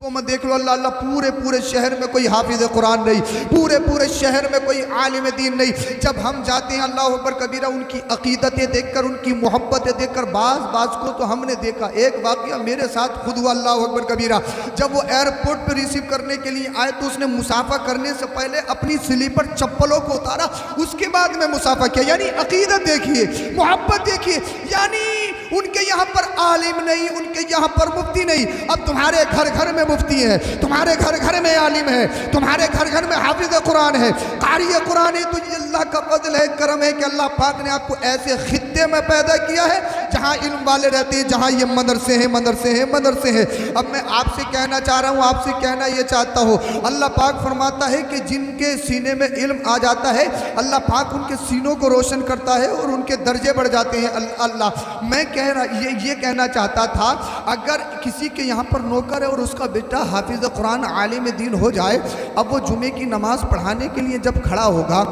तो मैं देख लो अल्लाह अल्लाह पूरे पूरे शहर में कोई हाफिज कुरान नहीं, पूरे पूरे शहर में कोई आलिम दीन नहीं। जब हम जाते हैं अल्लाह अकबर कबीरा, उनकी अकीदतें देखकर, उनकी मोहब्बतें देखकर, बाज को तो हमने देखा। एक वाकया मेरे साथ खुद हुआ अल्लाह अकबर कबीरा। जब वो एयरपोर्ट पर रिसीव करने के लिए आए तो उसने मुसाफा करने से पहले अपनी स्लीपर चप्पलों को उतारा, उसके बाद में मुसाफा किया। यानी अकीदत देखिए, मोहब्बत देखिए। यानी उनके यहाँ पर आलिम नहीं, उनके यहाँ पर मुफ्ती नहीं। अब तुम्हारे घर घर में मुफ्ती है, तुम्हारे घर घर में आलिम है, तुम्हारे घर घर में हाफिज कुरान है, कारी कुरान है। तो ये अल्लाह का फजल है, करम है कि अल्लाह पाक ने आपको ऐसे खित्ते में पैदा किया है जहाँ इल्म वाले रहते हैं, जहाँ ये मदरसे हैं मदरसे हैं मदरसे हैं। अब मैं आपसे कहना चाह रहा हूँ, आपसे कहना ये चाहता हूँ, अल्लाह पाक फरमाता है कि जिनके सीने में इल्म आ जाता है अल्लाह पाक उनके सीनों को रोशन करता है और उनके दर्जे बढ़ जाते हैं। अल्लाह मैं कह रहा ये कहना चाहता था, अगर किसी के यहाँ पर नौकर है और उसका बेटा हाफिज कुरान आलिम दीन हो जाए, अब वो जुमे की नमाज पढ़ाने के लिए जब खड़ा होगा,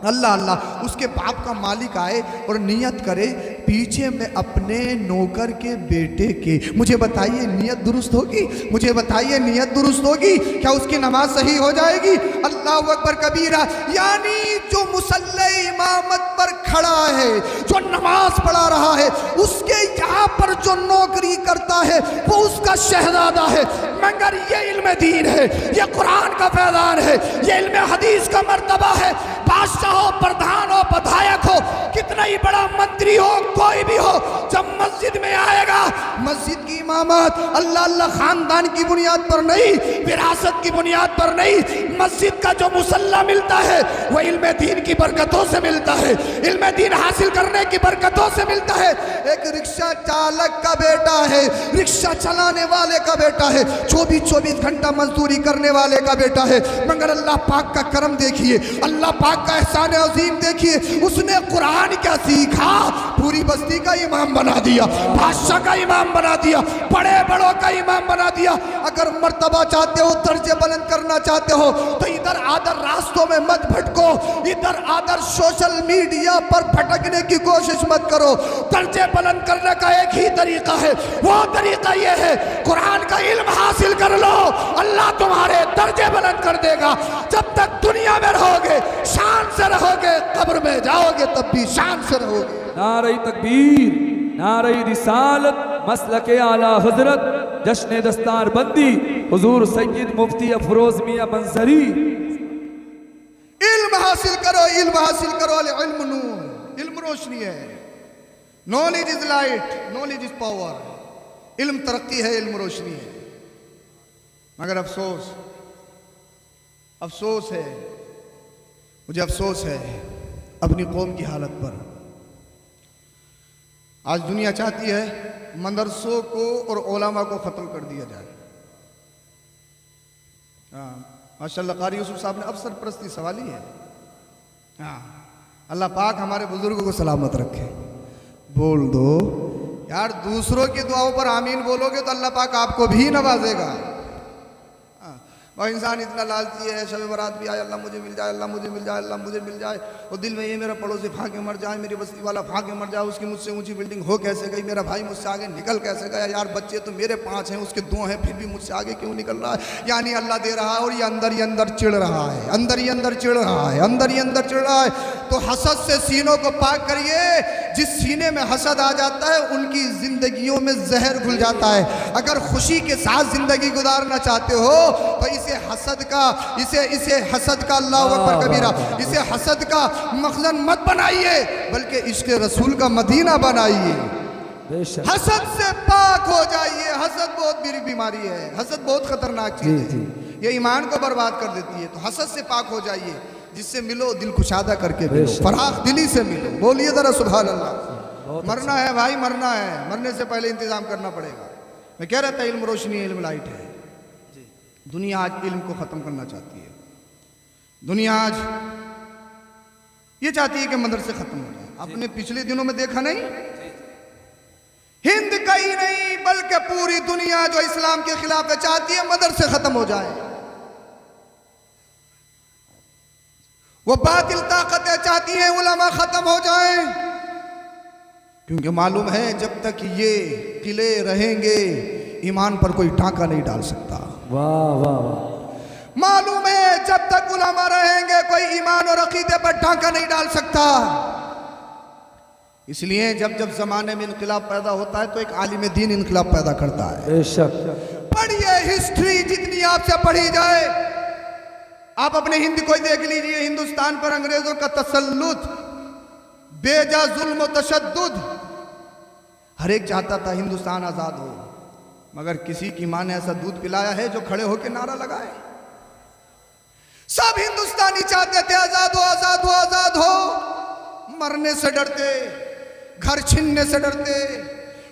अल्लाह अल्लाह उसके बाप का मालिक आए और नियत करे पीछे में अपने नौकर के बेटे के, मुझे बताइए नियत दुरुस्त होगी? मुझे बताइए नियत दुरुस्त होगी? क्या उसकी नमाज सही हो जाएगी? अल्लाह अकबर कबीरा। यानी जो मुसल्ले इमामत पर खड़ा है, जो नमाज पढ़ा रहा है, उसके यहाँ पर जो नौकरी करता है वो उसका शहजादा है। मगर ये इल्म दीन है, ये कुरान का फैजान है, ये इल्म हदीस का मर्तबा है। बादशाह हो, प्रधान हो, विधायक हो, कितना ही बड़ा मंत्री हो, कोई भी हो, जब मस्जिद में आएगा, मस्जिद की इमामत अल्लाह अल्लाह खानदान की बुनियाद पर नहीं, विरासत की बुनियाद पर नहीं, मस्जिद का जो मुसल्ला मिलता है वो इल्म दीन की बरकतों से मिलता है, इल्म दीन हासिल करने की बरकतों से मिलता है। एक रिक्शा चालक का बेटा है, रिक्शा चलाने वाले का बेटा है, 24 घंटा मजदूरी करने वाले का बेटा है, मगर अल्लाह पाक का करम देखिए, अल्लाह पाक का एहसान अजीम देखिए। उसने कुरान क्या सीखा, पूरी बस्ती का इमाम बना दिया, बादशाह का इमाम बना दिया, बड़े बड़ों का इमाम बना दिया। अगर मर्तबा चाहते हो, दर्जे बुलंद करना चाहते हो, तो इधर आदर रास्तों में मत भटको, इधर आदर सोशल मीडिया पर भटकने की कोशिश मत करो। दर्जे बुलंद करने का एक ही तरीका है, वो तरीका ये है, कुरान का इल्म हासिल कर लो, अल्लाह तुम्हारे दर्जे बुलंद कर देगा। जब तक दुनिया में रहोगे शान से रहोगे, कब्र में जाओगे तब भी शान से रहोगे। नारे तकबीर, नारे रिसालत, मसलके आला हजरत, जश्न दस्तार बंदी हुजूर सैयद मुफ्ती अफरोज मियां मंजरी। इल्म हासिल करो, इल्म हासिल करो। इल्म नूर, इल्म रोशनी है। Knowledge is light, knowledge is power. इल्म तरक्की है, इल्म रोशनी है। मगर अफसोस, अफसोस है, मुझे अफसोस है अपनी कौम की हालत पर। आज दुनिया चाहती है मदरसों को और उलमा को ख़त्म कर दिया जाए। हाँ माशाअल्लाह कारी यूसुफ साहब ने अफसर परस्ती सवाली है। हाँ अल्लाह पाक हमारे बुजुर्गों को सलामत रखे। बोल दो यार, दूसरों की दुआओं पर आमीन बोलोगे तो अल्लाह पाक आपको भी नवाजेगा। और इंसान इतना लालची है, शब बारात भी आए, अल्लाह मुझे मिल जाए, अल्लाह मुझे मिल जाए, अल्लाह मुझे मिल जाए, और दिल में ये मेरा पड़ोसी फाके मर जाए, मेरी बस्ती वाला फाके मर जाए, उसकी मुझसे ऊंची बिल्डिंग हो कैसे गई, मेरा भाई मुझसे आगे निकल कैसे गया, यार बच्चे तो मेरे 5 हैं, उसके 2 हैं, फिर भी मुझसे आगे क्यों निकल रहा है। यानी अल्लाह दे रहा है और ये अंदर चिढ़ रहा है, अंदर ही अंदर चिढ़ रहा है, अंदर ही अंदर चिढ़ रहा है। तो हसद से सीनों को पाक करिए। जिस सीने में हसद आ जाता है उनकी जिंदगियों में जहर घुल जाता है। अगर खुशी के साथ जिंदगी गुजारना चाहते हो तो इसे हसद का अल्लाह अकबर कबीरा, इसे हसद का मखजन मत बनाइए, बल्कि इश्क रसूल का मदीना बनाइए। हसद से पाक हो जाइए। हसद बहुत बुरी बीमारी है, हसद बहुत खतरनाक चीज है, ये ईमान को बर्बाद कर देती है। तो हसद से पाक हो जाइए, जिससे मिलो दिल कुशादा करके मिलो, फराख दिली से मिलो। बोलिए जरा सुभान अल्लाह। मरना है भाई, मरना है, मरने से पहले इंतजाम करना पड़ेगा। मैं कह रहा था इल्म रोशनी है, इल्म लाइट है। दुनिया आज इल्म को खत्म करना चाहती है। दुनिया आज ये चाहती है कि मदरसे खत्म हो जाए। आपने पिछले दिनों में देखा नहीं, हिंद का ही नहीं बल्कि पूरी दुनिया जो इस्लाम के खिलाफ है चाहती है मदरसे खत्म हो जाए। वो बातिल ताकतें चाहती हैं उलमा खत्म हो जाएं, क्योंकि मालूम है जब तक ये किले रहेंगे ईमान पर कोई टांका नहीं डाल सकता। वाह वाह वाह। मालूम है जब तक उलमा रहेंगे कोई ईमान और अकीदे पर ढांका नहीं डाल सकता। इसलिए जब जब जमाने में इनकलाब पैदा होता है तो एक आलिम दीन इनकलाब पैदा करता है। बेशक। पढ़िए हिस्ट्री जितनी आपसे पढ़ी जाए। आप अपने हिंद को देख लीजिए, हिंदुस्तान पर अंग्रेजों का तसल्लुत, बेजा जुल्म तशद्दुद। हर एक चाहता था हिंदुस्तान आजाद हो, मगर किसी की मां ने ऐसा दूध पिलाया है जो खड़े होकर नारा लगाए। सब हिंदुस्तानी चाहते थे आजाद हो आजाद हो आजाद हो। मरने से डरते, घर छीनने से डरते,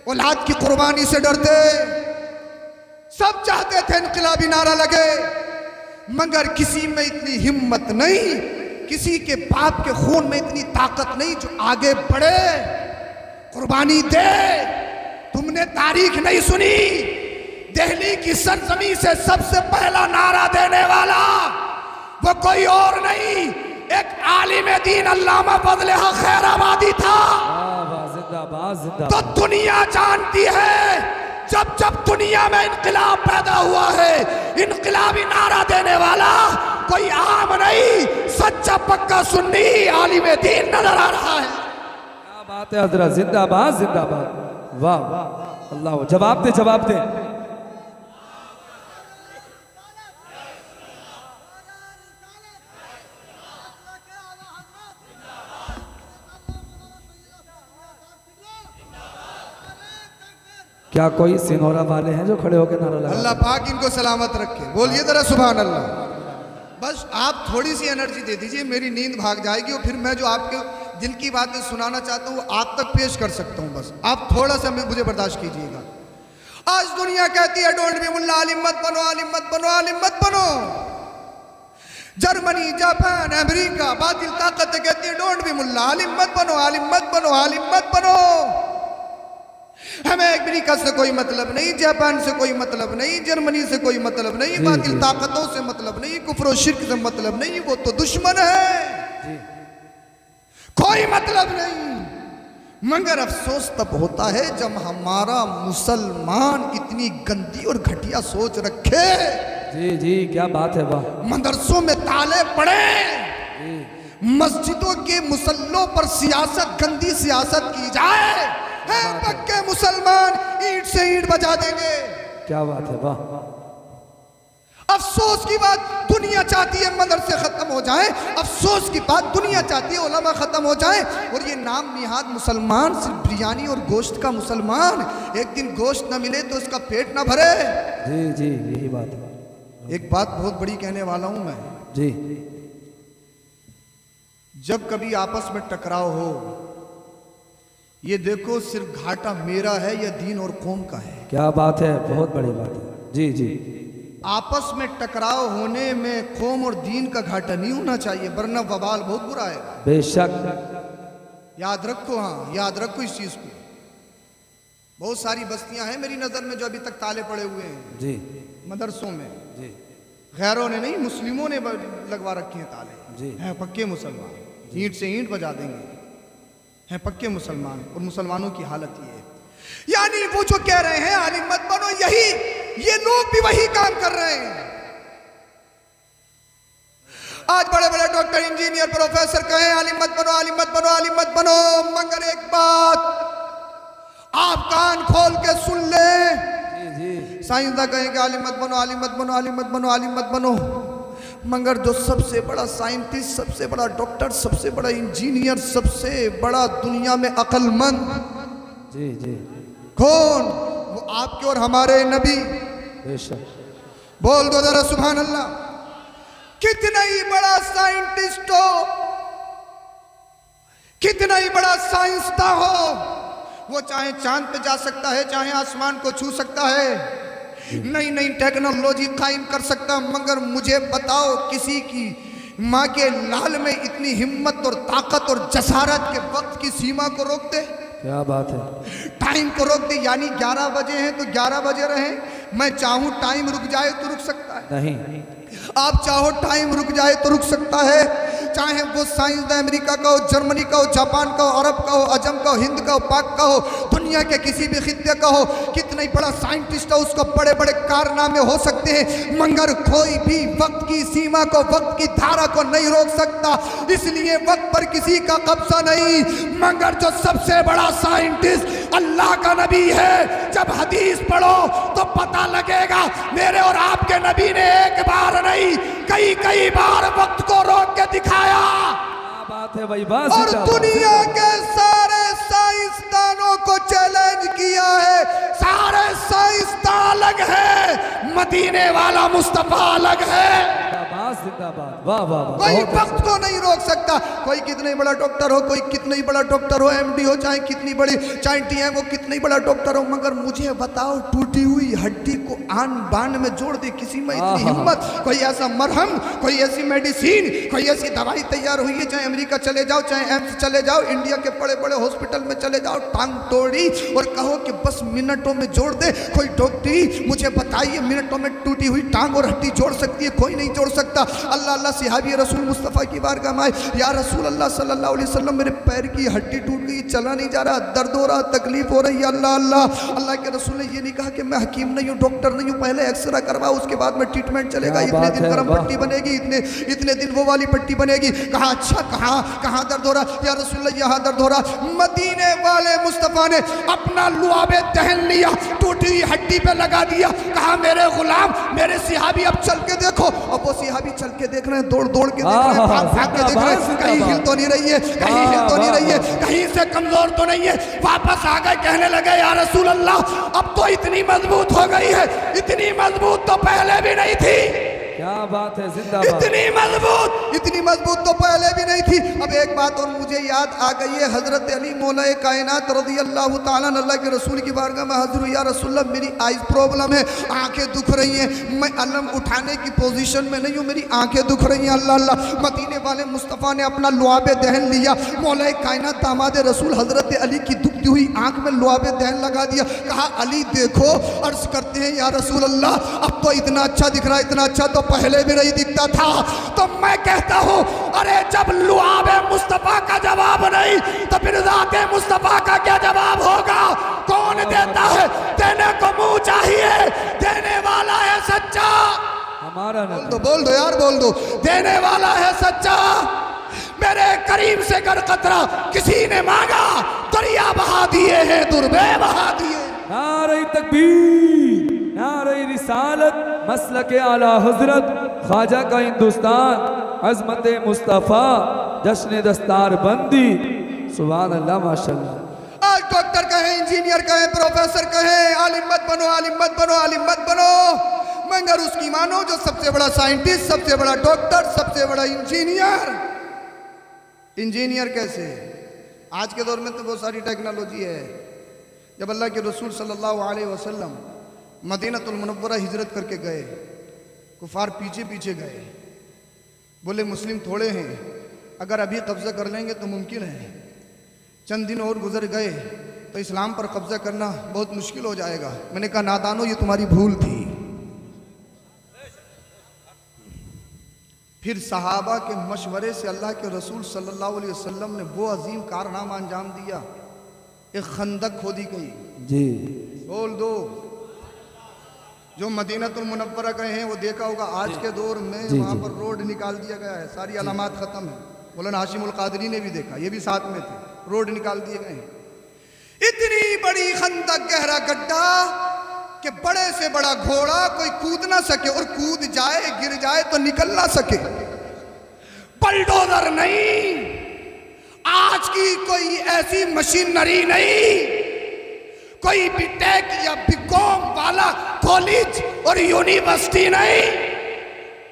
औलाद की कुर्बानी से डरते। सब चाहते थे इनकलाबी नारा लगे, मगर किसी में इतनी हिम्मत नहीं, किसी के बाप के खून में इतनी ताकत नहीं जो आगे बढ़े, कुर्बानी दे। तुमने तारीख नहीं सुनी? दिल्ली की सरजमी से सबसे पहला नारा देने वाला वो कोई और नहीं, एक आलिम दीन अल्लामा फजल हक खैराबादी था। जिंदाबाद जिंदाबाद। तो दुनिया जानती है जब जब दुनिया में इनकलाब पैदा हुआ है, इनकलाबी नारा देने वाला कोई आम नहीं, सच्चा पक्का सुन्नी आलिम दीन नजर आ रहा है। क्या बात है हजरत, जिंदाबाद जिंदाबाद। वाह वाह, अल्लाह जवाब दे जवाब दे। क्या कोई सिनोरा वाले हैं जो खड़े होकर नारा लगा? अल्लाह पाक इनको सलामत रखे। बोलिए जरा सुभान अल्लाह। बस आप थोड़ी सी एनर्जी दे दीजिए, मेरी नींद भाग जाएगी और फिर मैं जो आपके दिल की बातें सुनाना चाहता हूँ वो आप तक पेश कर सकता हूँ। बस आप थोड़ा सा मुझे बर्दाश्त कीजिएगा। आज दुनिया कहती है डोंट बी मुल्ला, आलिम मत बनो, आलिम मत बनो, आलिम मत बनो। जर्मनी, जापान, अमेरिका बातिल ताकतें कहती है डोंट बी मुल्ला, आलिम मत बनो, आलिम मत बनो, आलिम मत बनो। हमें अमेरिका से कोई मतलब नहीं, जापान से कोई मतलब नहीं, जर्मनी से कोई मतलब नहीं, बातिल ताकतों से मतलब नहीं, कुफ्र और शिर्क से मतलब नहीं, वो तो दुश्मन है, कोई मतलब नहीं। मगर अफसोस तब होता है जब हमारा मुसलमान इतनी गंदी और घटिया सोच रखे। जी जी, क्या बात है वाह। मदरसों में ताले पड़े, मस्जिदों के मुसल्लों पर सियासत, गंदी सियासत की जाए। पक्के मुसलमान ईंट से ईंट बजा देंगे। क्या बात है वाह। अफसोस की बात, दुनिया चाहती है मदरसे खत्म हो जाए। अफसोस की बात, दुनिया चाहती है उलमा खत्म हो जाए। और ये नाम निहाद मुसलमान, सिर्फ बिरयानी और गोश्त का मुसलमान, एक दिन गोश्त न मिले तो उसका पेट न भरे। जी जी, यही बात है। एक बात बहुत बड़ी कहने वाला हूं मैं जी। जब कभी आपस में टकराव हो, ये देखो सिर्फ घाटा मेरा है या दीन और कौम का है। क्या बात है, बहुत बड़ी बात है। जी जी। आपस में टकराव होने में कौम और दीन का घाटा नहीं होना चाहिए, वरना वबाल बहुत बुरा है। बेशक। याद रखो, हाँ याद रखो इस चीज को। बहुत सारी बस्तियां हैं मेरी नजर में जो अभी तक ताले पड़े हुए हैं जी, मदरसों में। जी। गैरों ने नहीं, मुस्लिमों ने लगवा रखे हैं ताले। जी। हैं पक्के मुसलमान, ईंट से ईंट बजा देंगे, हैं पक्के मुसलमान। और मुसलमानों की हालत ये है, यानी वो जो कह रहे हैं आलिम मत बनो, यही ये लोग भी वही काम कर रहे हैं। आज बड़े बड़े डॉक्टर, इंजीनियर, प्रोफेसर कहें आलिम मत बनो, आलिम मत बनो, आलिम मत बनो, मगर एक बात आप कान खोल के सुन ले। साइंसदान कहेंगे आलिम मत बनो, आलिम मत बनो, आलिम मत बनो, आलिम मत बनो, मगर जो सबसे बड़ा साइंटिस्ट, सबसे बड़ा डॉक्टर, सबसे बड़ा इंजीनियर, सबसे बड़ा दुनिया में अक्लमंद, जी जी, कौन? वो आपके और हमारे नबी। बेशक। बोल दो जरा सुभान अल्लाह। कितना ही बड़ा साइंटिस्ट हो, कितना ही बड़ा साइंसदान हो, वो चाहे चांद पे जा सकता है, चाहे आसमान को छू सकता है, नई नई टेक्नोलॉजी कायम कर सकता, मगर मुझे बताओ किसी की माँ के लाल में इतनी हिम्मत और ताकत और जसारत के वक्त की सीमा को रोक दे? क्या बात है। टाइम को रोक दे, यानी 11 बजे हैं तो 11 बजे रहे। मैं चाहूं टाइम रुक जाए तो रुक सकता है, नहीं। आप चाहो टाइम रुक जाए तो रुक सकता है। चाहे वो साइंसदान अमेरिका का हो, जर्मनी का हो, जापान का हो, अरब का हो, अजम का हो, हिंद का हो, पाक का हो, दुनिया के किसी भी खित्ते का हो, कितना ही बड़ा साइंटिस्ट हो, उसको बड़े बड़े कारनामे हो सकते हैं, मगर कोई भी वक्त की सीमा को, वक्त की धारा को नहीं रोक सकता। इसलिए वक्त पर किसी का कब्जा नहीं। मगर जो सबसे बड़ा साइंटिस्ट अल्लाह का नबी है, जब हदीस पढ़ो तो पता लगेगा मेरे और आपके नबी ने एक बार नहीं कई कई बार वक्त को रोक के दिखाया। क्या बात है भाई, बस और दुनिया के सारे साइंसदानों को चैलेंज किया है। सारे साइंसदान अलग है, मदीने वाला मुस्तफा अलग है। जिंदाबाद, वाह वाह वाह। कोई वक्त को नहीं रोक सकता। कोई कितने बड़ा डॉक्टर हो, कोई कितने ही बड़ा डॉक्टर हो, एमडी हो, चाहे कितनी बड़ी चाइंटी है, वो कितने ही बड़ा डॉक्टर हो, मगर मुझे बताओ टूटी हुई हड्डी को आन बान में जोड़ दे, किसी में इतनी हिम्मत? कोई ऐसा मरहम, कोई ऐसी मेडिसिन, कोई ऐसी दवाई तैयार हुई है? चाहे अमेरिका चले जाओ, चाहे एम्स चले जाओ, इंडिया के बड़े बड़े हॉस्पिटल में चले जाओ, टांग तोड़ी और कहो कि बस मिनटों में जोड़ दे। कोई डॉक्टरी मुझे बताइए मिनटों में टूटी हुई टांग और हड्डी जोड़ सकती है? कोई नहीं जोड़ सकता। अल्लाह अल्लाह सहाबी रसूल मुस्तफ़ा की बारगाह में आए, या रसूल अल्लाह सल्लल्लाहु अलैहि वसल्लम मेरे पैर की हड्डी टूट गई, चला नहीं जा रहा, दर्द हो रहा, तकलीफ हो रही है। अल्लाह अल्लाह अल्लाह के रसूल ने ये नहीं कहा कि मैं हकीम नहीं हूँ, डॉक्टर नहीं हूँ, पहले एक्सरे करवाओ, उसके बाद में ट्रीटमेंट चलेगा, इतने दिन गर्म पट्टी बनेगी, इतने दिन वो वाली पट्टी बनेगी। कहा अच्छा कहाँ दर्द हो रहा? या रसूल यहाँ दर्द हो रहा। मदीने वाले मुस्तफ़ा ने अपना लुआबे दहन लिया, टूटी हुई हड्डी पे लगा दिया, कहा मेरे गुलाम, मेरे सिहाबी अब चल के देखो। अब वो सिहाबी चल के देख रहे हैं, दौड़ दौड़ के देख रहे हैं, भाग भाग के देख रहे हैं, कहीं हिल तो नहीं रही है, कहीं हिल तो नहीं रही है, कहीं से कमजोर तो नहीं है। वापस आ गए, कहने लगे या रसूल अल्लाह अब तो इतनी मजबूत हो गई है, इतनी मजबूत तो पहले भी नहीं थी। क्या बात है, जिंदाबाद। इतनी मजबूत तो पहले भी नहीं थी। अब एक बात और मुझे याद आ गई है, हजरत अली मौलाए कायनात रज़ी अल्लाह ताला अल्लाह के रसूल की बारगाह में हाजिर हुई, या रसूलल्लाह मेरी आइज प्रॉब्लम है, आंखें दुख रही हैं, मैं अलम उठाने की पोजीशन में नहीं हूँ, मेरी आंखें दुख रही हैं। अल्लाह अल्लाह मदीने वाले मुस्तफ़ा ने अपना लुआबे दहन लिया, मौलाए कायनात दामाद रसूल हजरत अली की दुखती हुई आंख में लुआबे दहन लगा दिया, कहा अली देखो। अर्ज करते हैं या रसूल अल्लाह अब तो इतना अच्छा दिख रहा है, इतना अच्छा तो पहले भी नहीं दिखता था। तो मैं कहता हूं अरे जब लुआबे मुस्तफा का जवाब नहीं तो फिर ज़ाते मुस्तफा का क्या जवाब होगा? कौन देता है? देने को मुंह चाहिए, देने वाला है सच्चा। हमारा बोल दो यार, बोल दो, देने वाला है सच्चा। मेरे करीम से कर कतरा किसी ने मांगा, दरिया बहा दिए हैं, दुर्बे बहा दिए। नारे तकबीर, नारे रिसालत, मसलक आला हजरत, ख्वाजा का हिंदुस्तान, अजमत मुस्तफ़ा, जश्न दस्तार बंदी, सुभान अल्लाह माशाअल्लाह। आज डॉक्टर कहें, इंजीनियर कहें, प्रोफेसर कहें, आलिम मत बनो, आलिम मत बनो, आलिम मत बनो, मगर उसकी मानो जो सबसे बड़ा साइंटिस्ट, सबसे बड़ा डॉक्टर, सबसे बड़ा इंजीनियर। इंजीनियर कैसे? आज के दौर में तो बहुत सारी टेक्नोलॉजी है। जब अल्लाह के रसूल सल्लल्लाहु अलैहि वसल्लम मदीनतुल मुनव्वरा हिजरत करके गए, कुफार पीछे पीछे गए, बोले मुस्लिम थोड़े हैं, अगर अभी कब्जा कर लेंगे तो मुमकिन है, चंद दिन और गुजर गए तो इस्लाम पर कब्जा करना बहुत मुश्किल हो जाएगा। मैंने कहा नादानो ये तुम्हारी भूल थी। फिर सहाबा के मशवरे से अल्लाह के रसूल सल्लल्लाहु अलैहि वसल्लम ने वो अजीम कारनामा अंजाम दिया, एक खंदक खोदी गई जी, बोल दो। जो मदीनतुल मुनव्वरा गए हैं वो देखा होगा, आज के दौर में वहाँ पर रोड निकाल दिया गया है, सारी अलामात ख़त्म है। मौलाना हाशिमुल क़ादरी ने भी देखा, ये भी साथ में थे, रोड निकाल दिए गए हैं। इतनी बड़ी खंदक, गहरा गड्ढा कि बड़े से बड़ा घोड़ा कोई कूद ना सके, और कूद जाए गिर जाए तो निकल ना सके। बलडोजर नहीं, आज की कोई ऐसी मशीनरी नहीं, कोई बीटेक या बीकॉम वाला कॉलेज और यूनिवर्सिटी नहीं।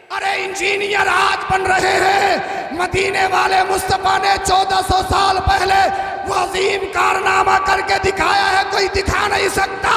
अरे इंजीनियर आज बन रहे हैं। मदीने वाले मुस्तफा ने 1400 साल पहले वो अजीम कारनामा करके दिखाया है, कोई दिखा नहीं सकता।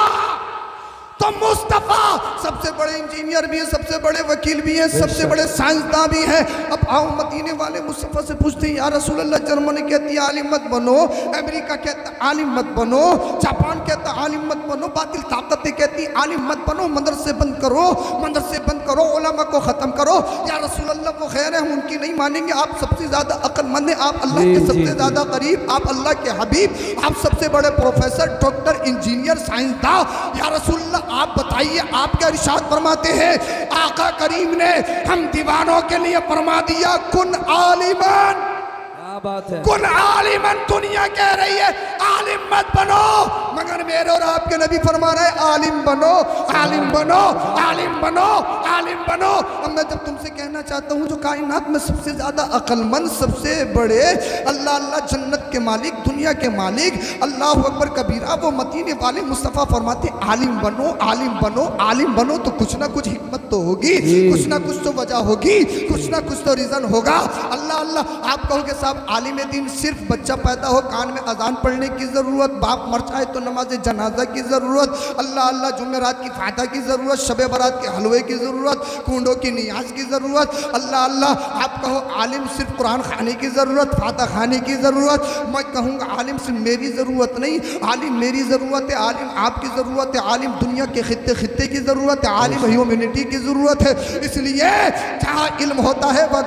तो मुस्तफ़ा सबसे बड़े इंजीनियर भी हैं, सबसे बड़े वकील भी हैं, सबसे बड़े साइंसदान भी हैं। अब आओ मदीने वाले मुस्तफ़ा से पूछते हैं या रसूल अल्लाह, जर्मनी कहती है आलिम मत बनो, अमेरिका कहता आलिम मत बनो, जापान कहता आलिम मत बनो, बातिल ताकतें कहती आलिम मत बनो, मदरसे बंद करो, मदरसे बंद करो, उलमा को ख़त्म करो। या रसूल अल्लाह वो खैर है, हम उनकी नहीं मानेंगे। आप सबसे ज़्यादा अक्लमंद हैं, आप अल्लाह के सबसे ज़्यादा करीब, आप अल्लाह के हबीब, आप सबसे बड़े प्रोफेसर, डॉक्टर, इंजीनियर, साइंसदान। या रसूल अल्लाह आप बताइए, आप क्या इरशाद फरमाते हैं? आका करीम ने हम दीवानों के लिए फरमा दिया, कुन आलिमन, बात है, कुन आलिमन। दुनिया कह रही है आलिम मत बनो, मगर मेरे और आपके नबी फरमा रहे आलिम बनो, आलिम बनो, आलिम बनो, आलिम बनो। अब मैं जब तुमसे कहना चाहता हूँ, जो कायनात में सबसे ज्यादा अक्लमंद, सबसे बड़े, अल्लाह अल्लाह, जन्नत के मालिक, दुनिया के मालिक, अल्लाह अकबर कबीरा, वो मदीने वाले मुस्तफ़ा फरमाते आलिम बनो, आलिम बनो, आलिम बनो। तो कुछ ना कुछ हिकमत तो होगी, कुछ ना कुछ तो वजह होगी, कुछ ना कुछ तो रीजन होगा। अल्लाह अल्लाह, आप कहोगे साहब आलिम दीन सिर्फ बच्चा पैदा हो कान में अजान पढ़ने की ज़रूरत, बाप मर जाए तो नमाज जनाजा की ज़रूरत, अल्लाह अल्लाह जुमेरात की फातह की ज़रूरत, शब बारात के हलवे की ज़रूरत, कूडों की नियाज की ज़रूरत, अल्लाह अल्लाह। आप कहो आलिम सिर्फ कुरान खाने की ज़रूरत, फातह खाने की ज़रूरत। मैं कहूँगा आलिम सिर्फ मेरी ज़रूरत नहीं, आलिम मेरी ज़रूरत है, आलिम आपकी ज़रूरत है, आलिम दुनिया के खित्ते खित्ते की ज़रूरत है, आलिम ह्यूमैनिटी की ज़रूरत है। इसलिए जहाँ इल्म होता है वह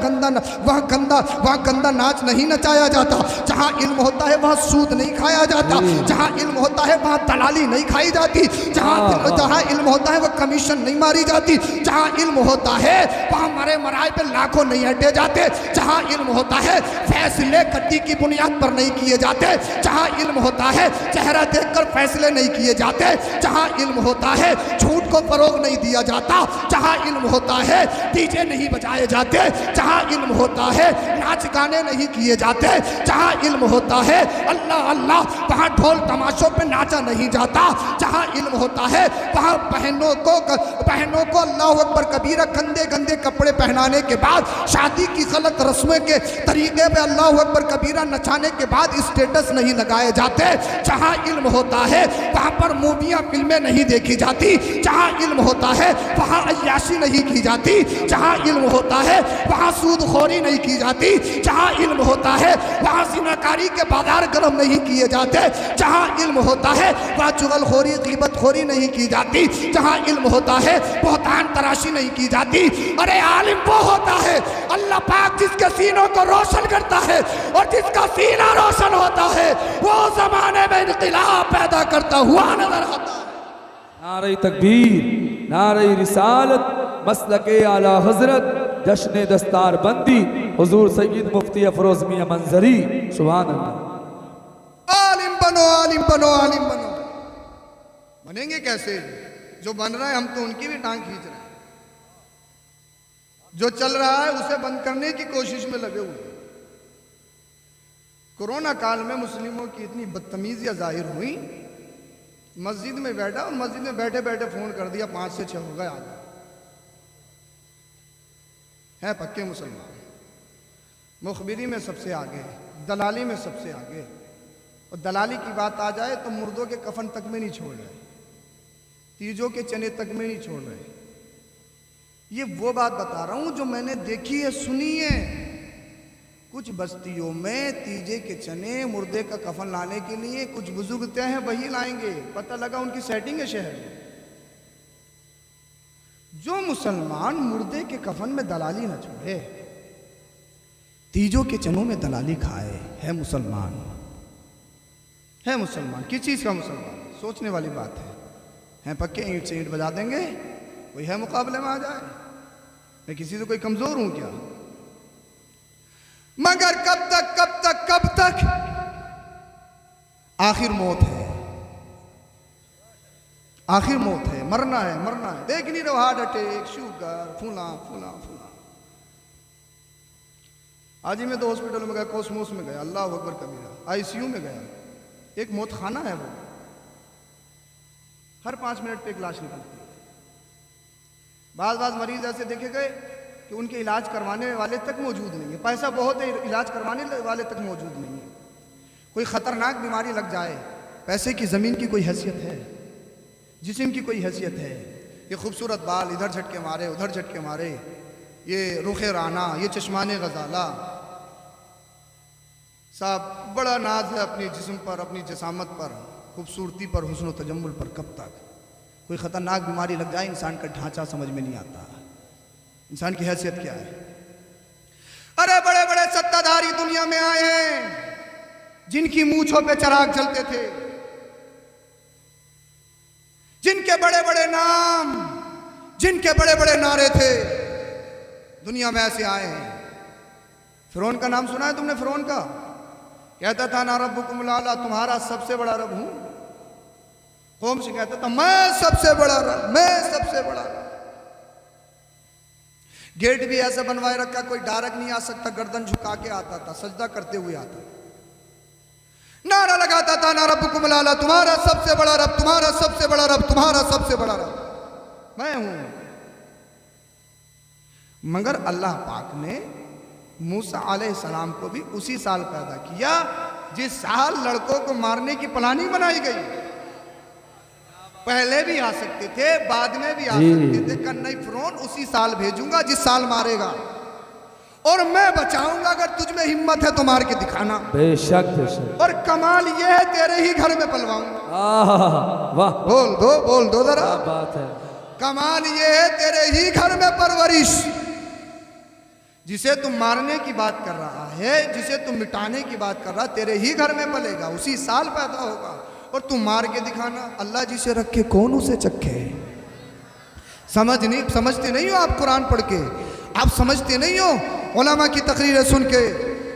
गंदा नाच नहीं नचाया जाता, जहाँ इल्म होता है वहाँ सूद नहीं खाया जाता, जहाँ इल्म होता है वहाँ दलाली नहीं खाई जाती, जहाँ इल्म होता है वह कमीशन नहीं मारी जाती, जहाँ इल्म होता है वहाँ मरे मराए पे लाखों नहीं हटे जाते, जहाँ इल्म होता है फैसले गद्दी की बुनियाद पर नहीं किए जाते, जहाँ इल्म होता है चेहरा देखकर फैसले नहीं किए जाते, जहाँ इल्म होता है झूठ को फरोग नहीं दिया जाता, जहाँ इल्म होता है डीजे नहीं बजाए जाते, जहाँ इल्म होता है नाच गाने नहीं किए जाते, जहाँ इल्म होता है अल्लाह अल्लाह वहाँ ढोल तमाशों पे नाचा नहीं जाता, जहाँ इल्म होता है वहाँ बहनों को अल्लाह अकबर कबीरा गंदे गंदे कपड़े पहनाने के बाद, शादी की गलत रस्में के तरीके पे अल्लाह अकबर कबीरा नचाने के बाद स्टेटस नहीं लगाए जाते, जहाँ इल्म होता है वहाँ पर मूवियाँ फिल्में नहीं देखी जाती, जहाँ इल्म होता है वहाँ अय्याशी नहीं की जाती, जहाँ इल्म होता है वहाँ सूदखोरी नहीं की जाती, जहाँ इल्म होता है वहाँ ज़िनाकारी के बाजार गर्म नहीं किए जाते, जहाँ इल्म होता है वहाँ चुगलखोरी ग़ीबतखोरी नहीं की जाती, जहाँ इल्म होता है बहतान तराशी नहीं की जाती। अरे आलिम वो होता है अल्लाह पाक जिसके सीनों को रोशन करता है, और जिसका सीना रोशन होता है वो ज़माने में इनक़िलाब पैदा करता हुआ नजर आता है। नारे तकबीर, नारे रिसालत, मसलके आला हजरत, जश्न दस्तार बंदी, हुजूर सैयद मुफ्ती अफरोज मियां मंजरी। सुभान अल्लाह। आलिम बनो, आलिम बनो, आलिम बनो। बनेंगे कैसे? जो बन रहा है हम तो उनकी भी टांग खींच रहे हैं, जो चल रहा है उसे बंद करने की कोशिश में लगे हुए। कोरोना काल में मुस्लिमों की इतनी बदतमीजियां जाहिर हुई, मस्जिद में बैठा और मस्जिद में बैठे बैठे फोन कर दिया 5 से 6 हो गए आगे हैं पक्के मुसलमान, मुखबिरी में सबसे आगे, दलाली में सबसे आगे। और दलाली की बात आ जाए तो मुर्दों के कफन तक में नहीं छोड़ रहे, तीजों के चने तक में नहीं छोड़ रहे। ये वो बात बता रहा हूं जो मैंने देखी है, सुनी है। कुछ बस्तियों में तीजे के चने, मुर्दे का कफन लाने के लिए कुछ बुजुर्ग तय हैं वही लाएंगे, पता लगा उनकी सेटिंग है शहर में। जो मुसलमान मुर्दे के कफन में दलाली न छोड़े, तीजों के चनों में दलाली खाए, है मुसलमान, है मुसलमान। किस चीज़ का मुसलमान? सोचने वाली बात है पक्के ईंट से ईंट बजा देंगे, कोई है मुकाबले में आ जाए? मैं किसी से कोई कमज़ोर हूं क्या? मगर कब तक कब तक कब तक? आखिर मौत है, आखिर मौत है, मरना है, मरना है। देख नहीं रहो हार्ट अटैक, शुगर, फूला फूला फूला। आज ही मैं तो हॉस्पिटल में गया, कोसमोस में गया, अल्लाह अकबर कबीरा, आईसीयू में गया। एक मौत खाना है वो, हर 5 मिनट पे एक लाश निकलती है। बाज मरीज ऐसे देखे गए कि उनके इलाज करवाने वाले तक मौजूद नहीं है, पैसा बहुत है, इलाज करवाने वाले तक मौजूद नहीं है। कोई खतरनाक बीमारी लग जाए, पैसे की ज़मीन की कोई हैसियत है, जिस्म की कोई हैसियत है? ये खूबसूरत बाल इधर झटके मारे, उधर झटके मारे, ये रुखे राना, ये चश्माने गजाला, साहब बड़ा नाज है अपनी जिस्म पर, अपनी जसामत पर, खूबसूरती पर, हुस्न तजम्मुल पर। कब तक? कोई ख़तरनाक बीमारी लग जाए, इंसान का ढांचा समझ में नहीं आता। इंसान की हैसियत क्या है। अरे बड़े बड़े सत्ताधारी दुनिया में आए हैं जिनकी मूंछों पे चिराग जलते थे, जिनके बड़े बड़े नाम, जिनके बड़े बड़े नारे थे, दुनिया में ऐसे आए हैं। फिरौन का नाम सुना है तुमने? फिरौन का कहता था ना रब्बुकुमुल आला, तुम्हारा सबसे बड़ा रब हूं। कौम से कहता था मैं सबसे बड़ा रब, मैं सबसे बड़ा रब। गेट भी ऐसा बनवाए रखा, कोई डायरेक्ट नहीं आ सकता, गर्दन झुका के आता था, सजदा करते हुए आता था। नारा लगाता था ना रब्बुकुमुल आला, तुम्हारा सबसे बड़ा रब, तुम्हारा सबसे बड़ा रब, तुम्हारा सबसे बड़ा रब मैं हूं। मगर अल्लाह पाक ने मूसा अलैहिस्सलाम को भी उसी साल पैदा किया जिस साल लड़कों को मारने की प्लानिंग बनाई गई। पहले भी आ सकते थे, बाद में भी आ सकते थे, कन्नई फिरौन उसी साल भेजूंगा जिस साल मारेगा, और मैं बचाऊंगा। अगर तुझ में हिम्मत है तो मार के दिखाना। बेशक बेशक। और कमाल ये है तेरे ही घर में पलवाऊंगा। वाह, बोल दो जरा। क्या बात है। कमाल ये है तेरे ही घर में परवरिश। जिसे तुम मारने की बात कर रहा है, जिसे तुम मिटाने की बात कर रहा, तेरे ही घर में पलेगा, उसी साल पैदा होगा, और तुम मार के दिखाना। अल्लाह जिसे रखे कौन उसे चखे। समझते नहीं हो आप कुरान पढ़ के, आप समझते नहीं हो उलमा की तकरीरें सुन के।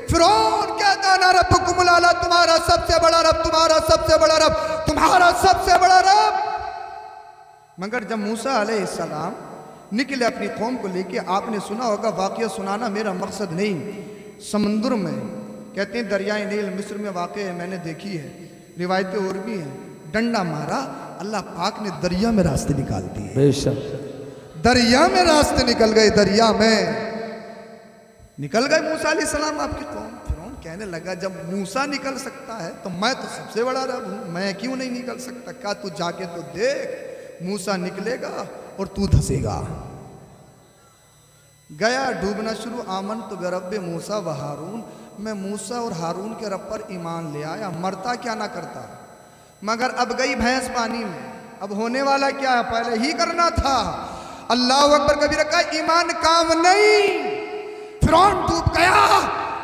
फिरौन कहता ना रब्बुकुमुल आला, तुम्हारा सबसे बड़ा रब, तुम्हारा सबसे बड़ा रब, तुम्हारा सबसे बड़ा रब। मगर जब मूसा अलैहिस्सलाम निकले अपनी कौम को लेके, आपने सुना होगा, वाक़या सुनाना मेरा मकसद नहीं। समुद्र में कहते हैं दरियाए नील मिस्र में वाक़ है, मैंने देखी है, रिवायतें और भी हैं। डंडा मारा, अल्लाह पाक ने दरिया में रास्ते निकाल दिए। बेशक दरिया में रास्ते निकल गए, दरिया में निकल गए मूसा अलैहिस्सलाम आपकी कौम। फिरौन कहने लगा जब मूसा निकल सकता है तो मैं तो सबसे बड़ा रब हूं, मैं क्यों नहीं निकल सकता? क्या तू जाके तो देख, मूसा निकलेगा और तू धंसेगा। गया डूबना शुरू। आमन तो बेरब्बे मूसा व हारून, मैं मूसा और हारून के रब पर ईमान ले आया। मरता क्या ना करता, मगर अब गई भैंस पानी में, अब होने वाला क्या है, पहले ही करना था। अल्लाह अकबर कबीरा का ईमान काम नहीं। फिरौन डूब गया।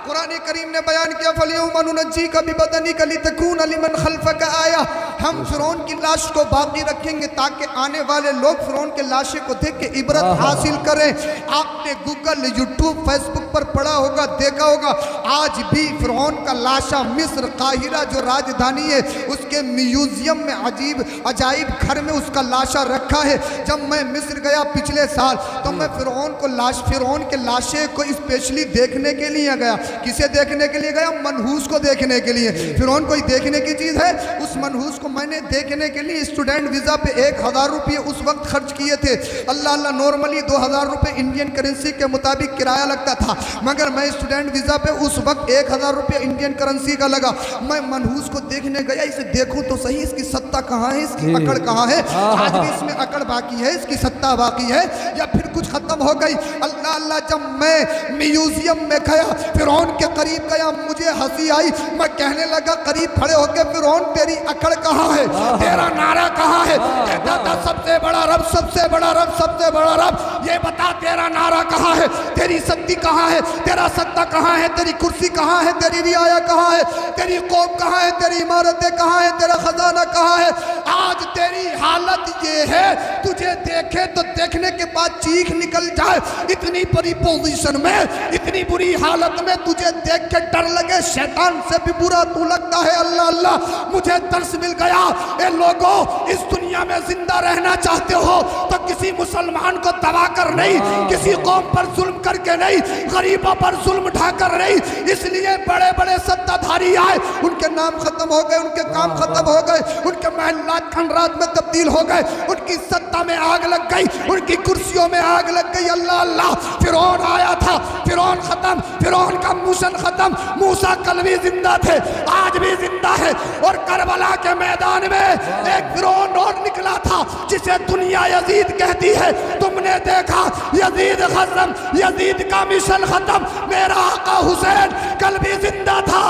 कुरान करीम ने बयान किया फलियौमा नुनज्जीका बिबदनिका लितकून लिमन खल्फका आया। हम फिरौन की लाश को बाकी रखेंगे ताकि आने वाले लोग फिरौन के लाशे को देख के इबरत हासिल करें। आपने गूगल, यूट्यूब, फेसबुक पर पढ़ा होगा, देखा होगा, आज भी फिरौन का लाशा मिस्र काहिरा जो राजधानी है उसके म्यूजियम में अजाइब घर में उसका लाशा रखा है। जब मैं मिस्र गया पिछले साल तो मैं फिरौन के लाशे को स्पेशली देखने के लिए गया। किसे देखने के लिए गया? मनहूस को देखने के लिए। फिरौन कोई देखने की चीज है? उस मनहूस को मैंने देखने के लिए स्टूडेंट वीजा पे 1000 रुपये उस वक्त खर्च किए थे। अल्लाह अल्लाह, नॉर्मली 2000 रुपये इंडियन करेंसी के मुताबिक किराया लगता था, मगर मैं स्टूडेंट वीजा पे उस वक्त 1000 रुपये इंडियन करेंसी का लगा। मैं मनहूस को देखने गया, इसे देखूं तो सही, इसकी सत्ता कहाँ है, इसकी अकड़ कहाँ है? आज भी इसमें अकड़ बाकी है, इसकी सत्ता बाकी है, या फिर कुछ खत्म हो गई? अल्लाह अल्लाह, जब मैं म्यूजियम में गया, फिरौन के करीब गया, मुझे हंसी आई। मैं कहने लगा करीब खड़े होकर, फिरौन तेरी अकड़ कहाँ है, तेरा नारा कहाँ है? कहता था सबसे बड़ा रब, सबसे बड़ा रब, सबसे बड़ा रब। ये बता तेरा नारा कहाँ है, तेरी शक्ति कहाँ है, तेरा सत्ता कहाँ है, तेरी कुर्सी कहाँ है, तेरी रियाया कहाँ है, तेरी कौम कहाँ है, तेरी इमारतें कहाँ है, तेरा खजाना कहाँ है? आज तेरी हालत ये है, तुझे देखे तो देखने के बाद चीख निकल जाए। इतनी बड़ी पोजीशन में, इतनी बुरी हालत में तुझे देख के डर लगे, शैतान से भी बुरा तू लगता है। अल्लाह अल्लाह, मुझे दर्श मिल गया। ए लोगों, इस दुनिया में जिंदा रहना चाहते हो तो किसी मुसलमान को दबा कर नहीं, किसी कौम पर जुल्म करके नहीं, गरीबों पर जुल्म ढाकर नहीं। इसलिए बड़े बड़े सत्ताधारी आए, उनके नाम खत्म हो गए, उनके काम खत्म हो गए, उनके महलात खंडरात में तब्दील हो गए, उनकी सत्ता में आग लग गई, उनकी कुर्सियों में आग लग गई। अल्लाह अल्लाह, फिरौन आया था, फिरौन खत्म, फिरौन का मिशन खत्म। मूसा कल भी जिंदा थे, आज भी जिंदा है। और करबला के मैदान में एक फिरौन और निकला था जिसे दुनिया यजीद कहती है। तुमने देखा यजीद खत्म, यजीद का मिशन खत्म। मेरा आका हुसैन कल भी जिंदा था,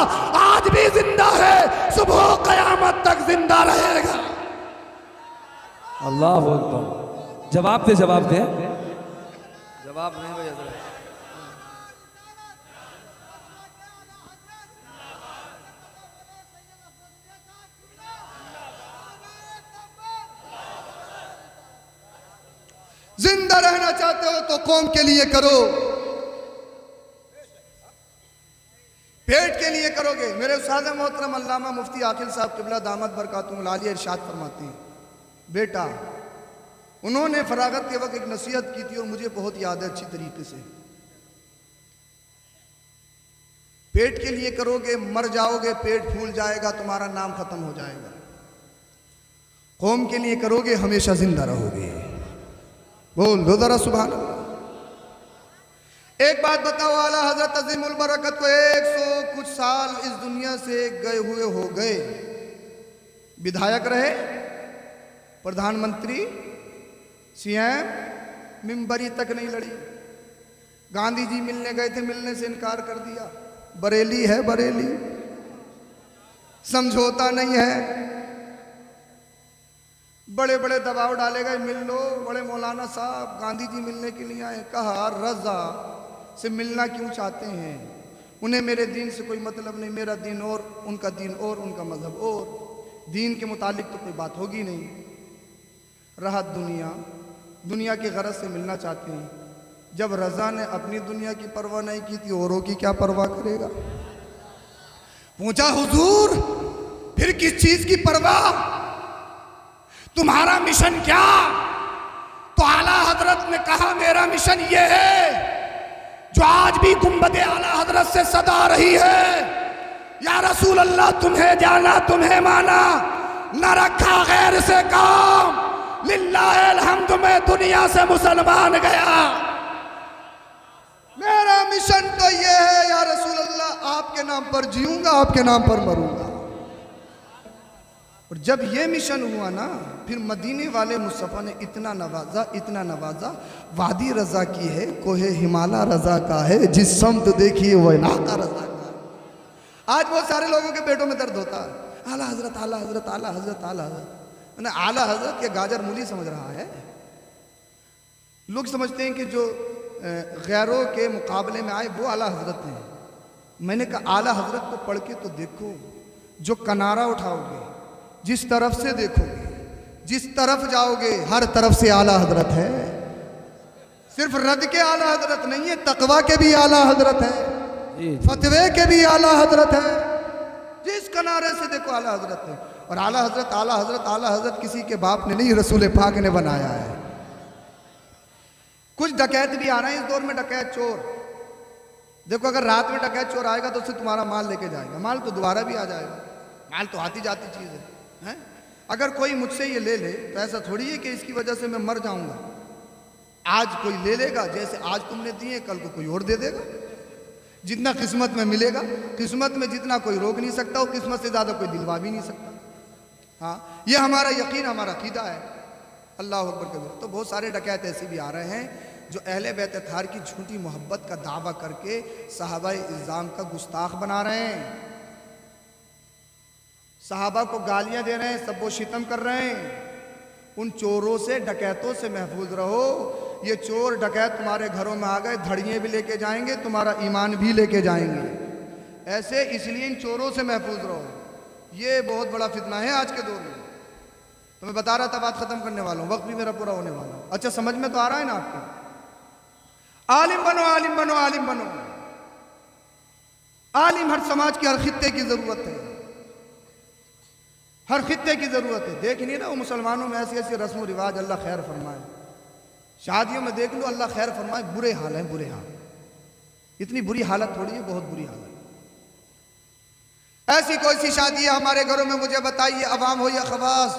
आज भी जिंदा है, सुबह कयामत तक जिंदा रहेगा। अल्लाह अकबर। जवाब दे, जवाब दे। जवाब नहीं भाई हजरत। जिंदा रहना चाहते हो तो कौम के लिए करो, पेट के लिए करोगे। मेरे उस्ताद मोहतरम अल्लामा मुफ्ती आकिल साहब क़िबला दामत बरकातुहुल आलिया इरशाद फरमाते हैं, बेटा, उन्होंने फरागत के वक्त एक नसीहत की थी और मुझे बहुत याद है अच्छी तरीके से। पेट के लिए करोगे मर जाओगे, पेट फूल जाएगा, तुम्हारा नाम खत्म हो जाएगा। कौम के लिए करोगे हमेशा जिंदा रहोगे। बोल दो जरा सुभान अल्लाह। एक बात बताओ, आला हजरत अजीमुल बरकत को 100 कुछ साल इस दुनिया से गए हुए हो गए, विधायक रहे, प्रधानमंत्री, सीएम, मिंबरी तक नहीं लड़ी। गांधी जी मिलने गए थे, मिलने से इनकार कर दिया। बरेली है बरेली, समझौता नहीं है। बड़े बड़े दबाव डाले गए, मिल लो। बड़े मौलाना साहब गांधी जी मिलने के लिए आए, कहा रजा से मिलना क्यों चाहते हैं? उन्हें मेरे दीन से कोई मतलब नहीं, मेरा दीन और उनका दीन और उनका मजहब और, दीन के मुतालिक तो कोई बात होगी नहीं। रहा दुनिया, दुनिया के गरज से मिलना चाहते हैं। जब रजा ने अपनी दुनिया की परवाह नहीं की थी, औरों की क्या परवाह करेगा? पूछा हुजूर फिर किस चीज की परवाह, तुम्हारा मिशन क्या? तो आला हजरत ने कहा, मेरा मिशन ये है जो आज भी गुंबद आला हजरत से सदा रही है, या रसूल अल्लाह तुम्हें जाना तुम्हें माना, न रखा गैर से काम, लिल्लाहिल हम्द मैं दुनिया से मुसलमान गया। मेरा मिशन तो ये है या रसूल अल्लाह, आपके नाम पर जीऊंगा, आपके नाम पर मरूंगा। और जब ये मिशन हुआ ना, फिर मदीने वाले मुस्तफ़ा ने इतना नवाजा, इतना नवाजा। वादी रजा की है, कोहे हिमालय रजा का है, जिस समत देखिए वो इलाका रजा का। आज बहुत सारे लोगों के पेटों में दर्द होता है, आला हजरत आला हजरत आला हजरत आला हजरत। मैंने आला हजरत के गाजर मूली समझ रहा है। लोग समझते हैं कि जो गैरों के मुकाबले में आए वो आला हजरत हैं। मैंने कहा आला हजरत को पढ़ के तो देखो, जो किनारा उठाओगे, जिस तरफ से देखोगे, जिस तरफ जाओगे, हर तरफ से आला हजरत है। सिर्फ रद के आला हजरत नहीं है, तकवा के भी आला हजरत है, फतवे के भी आला हजरत है। जिस किनारे से देखो आला हजरत है। और आला हजरत आला हजरत आला हजरत किसी के बाप ने नहीं, रसूल पाक ने बनाया है। कुछ डकैत भी आ रहे हैं इस दौर में, डकैत चोर। देखो अगर रात में डकैत चोर आएगा तो उससे तुम्हारा माल लेके जाएगा, माल तो दोबारा भी आ जाएगा। माल तो आती जाती चीज है? अगर कोई मुझसे ये ले ले तो ऐसा थोड़ी है कि इसकी वजह से मैं मर जाऊंगा। आज कोई ले लेगा, जैसे आज तुमने दिए कल को कोई और दे देगा। जितना किस्मत में मिलेगा, किस्मत में जितना कोई रोक नहीं सकता, और किस्मत से ज्यादा कोई दिलवा भी नहीं सकता। हाँ, ये हमारा यकीन, हमारा अकीदा है। अल्लाह अकबर कबीर। तो बहुत सारे डकैत ऐसे भी आ रहे हैं जो अहले बैत अत्हार की झूठी मोहब्बत का दावा करके सहाबाए इज़्ज़ाम का गुस्ताख बना रहे हैं, सहाबा को गालियां दे रहे हैं, सबो शितम कर रहे हैं। उन चोरों से, डकैतों से महफूज रहो। ये चोर डकैत तुम्हारे घरों में आ गए, धड़ियाँ भी लेके जाएंगे, तुम्हारा ईमान भी लेके जाएंगे। ऐसे इसलिए इन चोरों से महफूज रहो। ये बहुत बड़ा फितना है आज के दौर में। तो मैं बता रहा था, बात खत्म करने वाला हूँ, वक्त भी मेरा पूरा होने वाला है। अच्छा, समझ में तो आ रहा है ना आपको? आलिम बनो, आलिम बनो, आलिम बनो। आलिम हर समाज की, हर खित्ते की जरूरत है, हर खित्ते की जरूरत है। देख नहीं ना वो मुसलमानों में ऐसे ऐसे रस्म रिवाज, अल्लाह खैर फरमाए। शादियों में देख लो, अल्लाह खैर फरमाए, बुरे हाल है, बुरे हाल। इतनी बुरी हालत थोड़ी है, बहुत बुरी हालत। ऐसी कोई सी शादी है हमारे घरों में, मुझे बताइए, अवाम हो या खवास।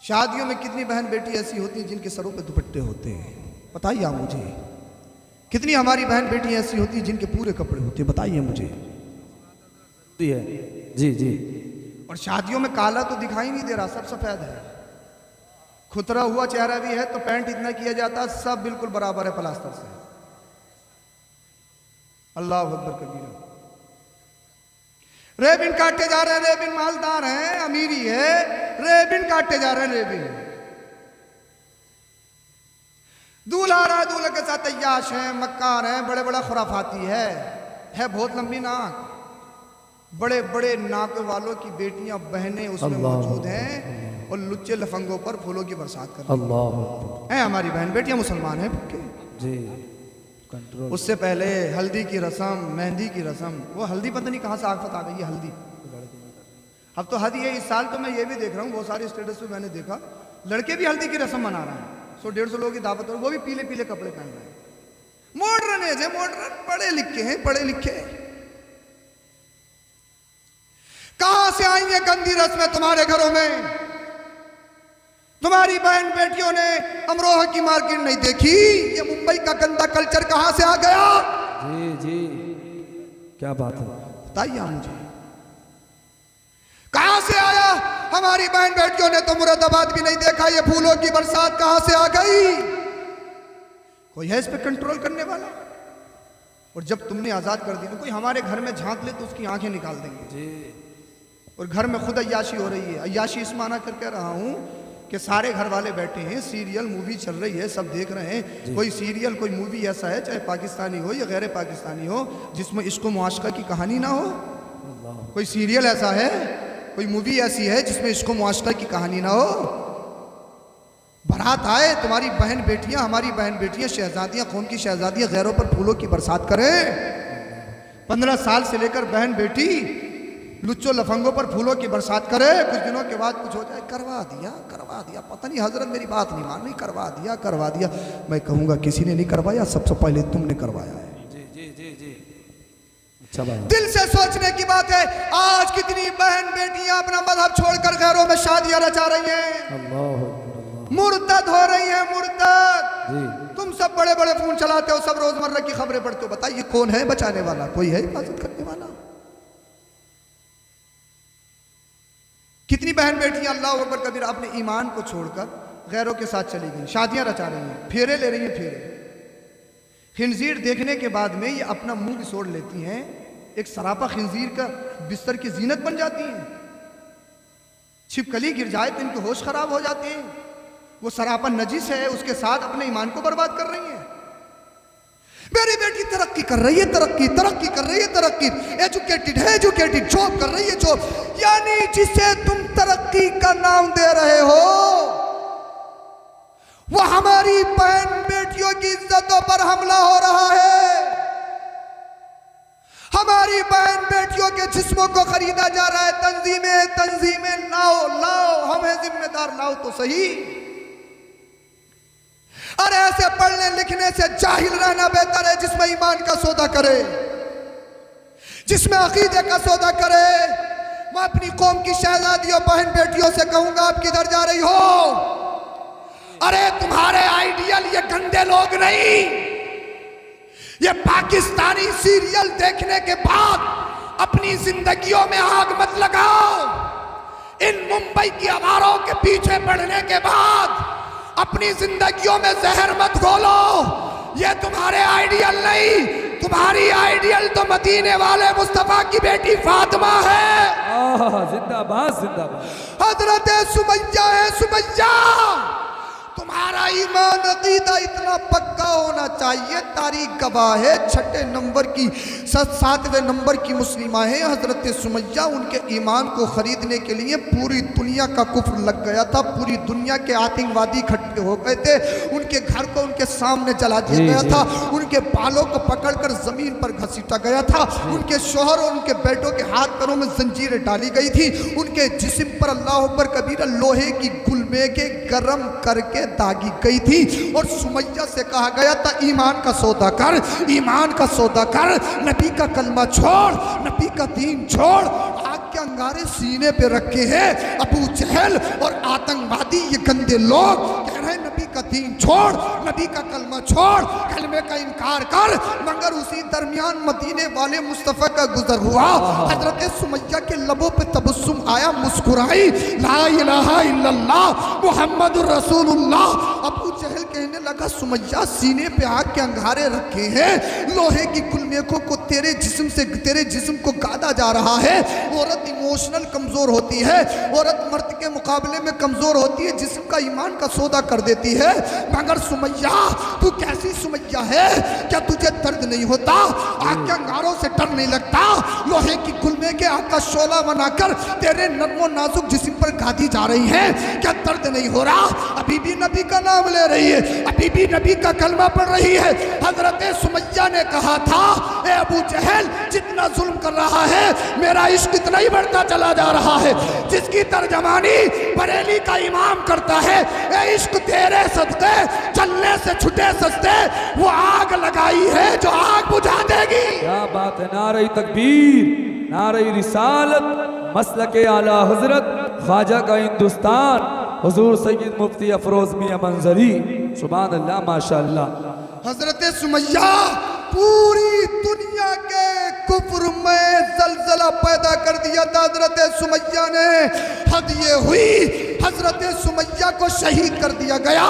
शादियों में कितनी बहन बेटी ऐसी होती है जिनके सरों पे दुपट्टे होते हैं? बताइए आप मुझे। कितनी हमारी बहन बेटी ऐसी होती है जिनके पूरे कपड़े होते हैं? बताइए मुझे। जी जी। और शादियों में काला तो दिखाई नहीं दे रहा, सब सफेद है। खुतरा हुआ चेहरा भी है तो पैंट इतना किया जाता, सब बिल्कुल बराबर है प्लास्टर से। अल्लाह अकबर कबीर। रेबिन काटे जा रहे हैं, रेबिन मालदार हैं, अमीरी है, रेबिन काटे जा रहे हैं, रेबिन। दूल्हा रहा, दूल्हे के साथ अय्याश हैं, मक्कार हैं, बड़े बड़ा खुराफाती है बहुत लंबी नाक, बड़े बड़े नाक वालों की बेटियां बहनें उसमें मौजूद हैं और लुच्चे लफंगों पर फूलों की बरसात कर रही हैं। हमारी बहन बेटियां मुसलमान हैं पक्के जी, कंट्रोल। उससे पहले हल्दी की रस्म, मेहंदी की रस्म, वो हल्दी पता नहीं कहाँ से आफत आ गई है हल्दी। अब तो हद ये, इस साल तो मैं ये भी देख रहा हूँ बहुत सारे स्टेटस पे मैंने देखा लड़के भी हल्दी की रस्म मना रहे हैं। 100-150 लोगों की दावत हो, वो भी पीले पीले कपड़े पहन रहे हैं। मॉडर्न एज है, मॉडर्न, पढ़े लिखे हैं, पढ़े लिखे। कहां से आई है गंदी रस्में तुम्हारे घरों में? तुम्हारी बहन बेटियों ने अमरोहा की मार्केट नहीं देखी? ये मुंबई का गंदा कल्चर कहां से आ गया? जी जी, क्या बात है, बताइए मुझे, कहां से आया? हमारी बहन बेटियों ने तो मुरादाबाद भी नहीं देखा, ये फूलों की बरसात कहां से आ गई? कोई है इस पे कंट्रोल करने वाला? और जब तुमने आजाद कर दिया, कोई हमारे घर में झांक ले तो उसकी आंखें निकाल देंगे जी। और घर में खुद अय्याशी हो रही है। अय्याशी इस माना कर कह रहा हूं कि सारे घर वाले बैठे हैं, सीरियल मूवी चल रही है, सब देख रहे हैं। कोई सीरियल, कोई मूवी ऐसा है, चाहे पाकिस्तानी हो या गैर पाकिस्तानी हो, जिसमें इश्क व मुआशका की कहानी ना हो? कोई सीरियल ऐसा है, कोई मूवी ऐसी है जिसमें इश्क व मुआशका की कहानी ना हो? बारात आए, तुम्हारी बहन बेटियां, हमारी बहन बेटियां, शहजादियां, कौन की शहजादियां गैरों पर फूलों की बरसात करें। 15 साल से लेकर बहन बेटी लुच्चो लफंगों पर फूलों की बरसात करे, कुछ दिनों के बाद कुछ हो जाए, करवा दिया, पता नहीं हजरत मेरी बात नहीं मान रही, करवा दिया। मैं कहूंगा किसी ने नहीं करवाया, सबसे पहले तुमने करवाया है। जी जी जी जी, अच्छा बात। दिल से सोचने की बात है, आज कितनी बहन बेटियां अपना मजहब छोड़कर गैरों में शादियां रचा रही हैं, मुर्तद हो रही हैं, मुर्तद। तुम सब बड़े बड़े फोन चलाते हो, सब रोजमर्रा की खबरें पढ़ते हो, बताइए कौन है बचाने वाला? कोई है हिफाजत करने वाला? कितनी बहन बेटियां अल्लाह अकबर कबीर अपने ईमान को छोड़कर गैरों के साथ चली गई, शादियां रचा रही हैं, फेरे ले रही हैं, फेरे। खिंजीर देखने के बाद में ये अपना मुंह बिसोड़ लेती हैं, एक सरापा खिंजीर का बिस्तर की जीनत बन जाती हैं। छिपकली गिर जाए तो इनके होश खराब हो जाते हैं। वो सरापा नजिस है, उसके साथ अपने ईमान को बर्बाद कर रही हैं। मेरी बेटी तरक्की कर रही है, तरक्की कर रही है, तरक्की, एजुकेटेड है, एजुकेटेड, जॉब कर रही है, जॉब। यानी जिसे तुम तरक्की का नाम दे रहे हो, वो हमारी बहन बेटियों की इज्जतों पर हमला हो रहा है। हमारी बहन बेटियों के जिस्मों को खरीदा जा रहा है। तंजीमें लाओ, हमें जिम्मेदार लाओ तो सही। अरे ऐसे पढ़ने लिखने से जाहिल रहना बेहतर है, जिसमें ईमान का सौदा करे, जिसमें अकीदे का सौदा करे। मैं अपनी कौम की शहजादियों बहन बेटियों से कहूंगा, आप किधर जा रही हो? अरे तुम्हारे आइडियल ये गंदे लोग नहीं, ये पाकिस्तानी सीरियल देखने के बाद अपनी जिंदगियों में आग मत लगाओ। इन मुंबई की आवारों के पीछे पड़ने के बाद अपनी जिंदगियों में जहर मत घोलो। ये तुम्हारे आइडियल नहीं, तुम्हारी आइडियल तो मदीने वाले मुस्तफा की बेटी फातिमा है। जिंदाबाद जिंदाबाद। हजरत सुमैया है, सुमैया। तुम्हारा ईमान अकीदा इतना पक्का होना चाहिए, तारीख गवाह है, 6 नंबर की 7वें नंबर की मुस्लिमा है हजरत सुमैया। उनके ईमान को खरीदने के लिए पूरी दुनिया का कुफ्र लग गया था, पूरी दुनिया के आतंकवादी इकट्ठे हो गए थे, उनके घर को उनके सामने जला दिया गया था, उनके बालों को पकड़कर जमीन पर घसीटा गया था, उनके शोहर और उनके बेटों के हाथ पैरों में जंजीरें डाली गई थी, उनके जिस्म पर अल्लाह अकबर कबीरा लोहे की गुलमेगे गरम करके दागी गई थी। और सुमैया से कहा गया था, ईमान का सौदा कर, ईमान का सौदा कर, नबी का कलमा छोड़, नबी का दीन छोड़। आग के अंगारे सीने पे रखे हैं अबू जहल और आतंकवादी, ये गंदे लोग कह रहे हैं नबी का दीन छोड़, नबी का कलमा छोड़, कलमे का इनकार कर। मगर उसी दरमियान मदीने वाले मुस्तफ़ा का गुजर हुआ, हजरत सुमैया के लबों पे तबस्सुम आया, मुस्कुराई, ला इलाहा इल्लल्लाह मुहम्मदुर रसूलुल्लाह। अबू जहल कहने लगा, सुमैया सीने पे आग के अंगारे रखे हैं, लोहे की गुलमेखों को तेरे जिस्म को गादा जा रहा है। औरत इमोशनल कमजोर होती है, औरत मर्द के मुकाबले में कमजोर होती है। जिस्म का ईमान का सौदा कर कर देती है। मगर सुमैया, तू कैसी सुमैया है? क्या तुझे दर्द नहीं होता? आग के अंगारों से डर नहीं लगता? लोहे की गुलमे के आग का शोला बनाकर तेरे नर्मो नाजुक जिस्म पर गादी जा रही है, क्या दर्द नहीं हो रहा? अभी भी नबी का नाम ले रही है, अभी भी नबी का कलमा पढ़ रही है। हजरत सुमैया ने कहा था, ए अबू जहल, जितना जुल्म कर रहा है मेरा इश्क इतना ही बढ़ता चला जा रहा है। जिसकी तर्जमानी बरेली का इमाम करता है, ए इश्क तेरे सदके चलने से छुटे सस्ते, वो आग लगाई है जो आग बुझा देगी। क्या बात है। नारे तकबीर, नारे रिसालत, मसलके आला हजरत ख्वाजा का हिंदुस्तान, हुजूर सैयद मुफ्ती अफरोज मियां मंजरी, सुभान अल्लाह, माशाअल्लाह। हजरत सुमैया पूरी दुनिया के कुफ्र में जलजला पैदा कर दिया था। हजरत सुमैया ने हद ये हुई, हजरत सुमैया को शहीद कर दिया गया।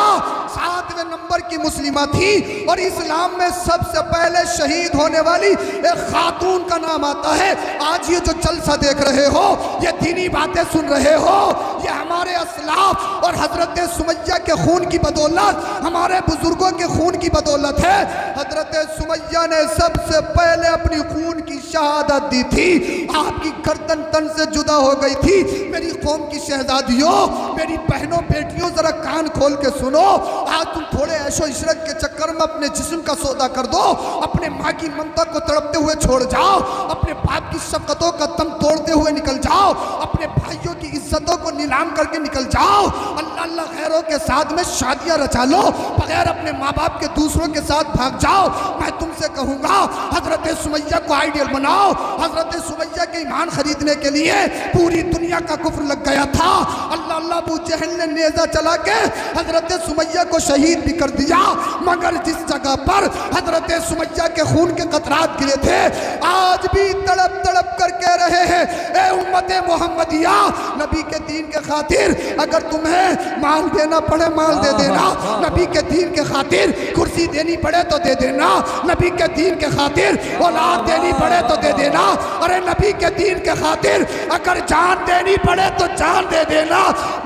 7वें नंबर की मुस्लिमा थी और इस्लाम में सबसे पहले शहीद होने वाली एक खातून का नाम आता है। आज ये जो जलसा देख रहे हो, ये दीनी बातें सुन रहे हो, ये हमारे असलाफ और हजरत सुमैया के खून की बदौलत, हमारे बुजुर्गों के खून की बदौलत है। हजरत सुमैया ने सबसे पहले अपनी खून की शहादत दी थी। आपकी गर्दन तन से जुदा हो गई थी। मेरी कौम की शहजादियों, मेरी बहनों बेटियों, जरा कान खोल के सुनो। आज तुम थोड़े ऐशो इशरत के चक्कर में अपने जिस्म का सौदा कर दो, अपने माँ की ममता को तड़पते हुए छोड़ जाओ, अपने बाप की शफकतों का दम तोड़ते हुए निकल जाओ, अपने भाइयों की इज्जतों को नीलाम करके निकल जाओ, अल्लाह अल्लाह खैरों के साथ में शादियां रचा लो, बगैर अपने माँ बाप के दूसरों के साथ भाग जाओ। मैं तुमसे कहूंगा, हजरत सुमैया को आइडियल बनाओ। हजरत सुमैया के ईमान खरीदने के लिए पूरी दुनिया का कुफ्र लग गया था। अल्लाह अल्लाह, अबू जहल ने नेजा चला के हजरत सुमैया को शहीद भी कर दिया। मगर जिस जगह पर हजरत सुमैया के खून के कतरात गिरे थे, आज भी तड़प तड़प कर कह रहे हैं, ए उम्मत मोहम्मदिया, नबी के दीन के खातिर अगर तुम्हें माल देना पड़े माल दे देना, नबी के दीन के खातिर कुर्सी देनी पड़े तो दे देना, नबी के दीन के खातिर औलाद देनी पड़े तो दे देना, अरे नबी के दीन के खातिर अगर जान देनी पड़े तो जान दे देना,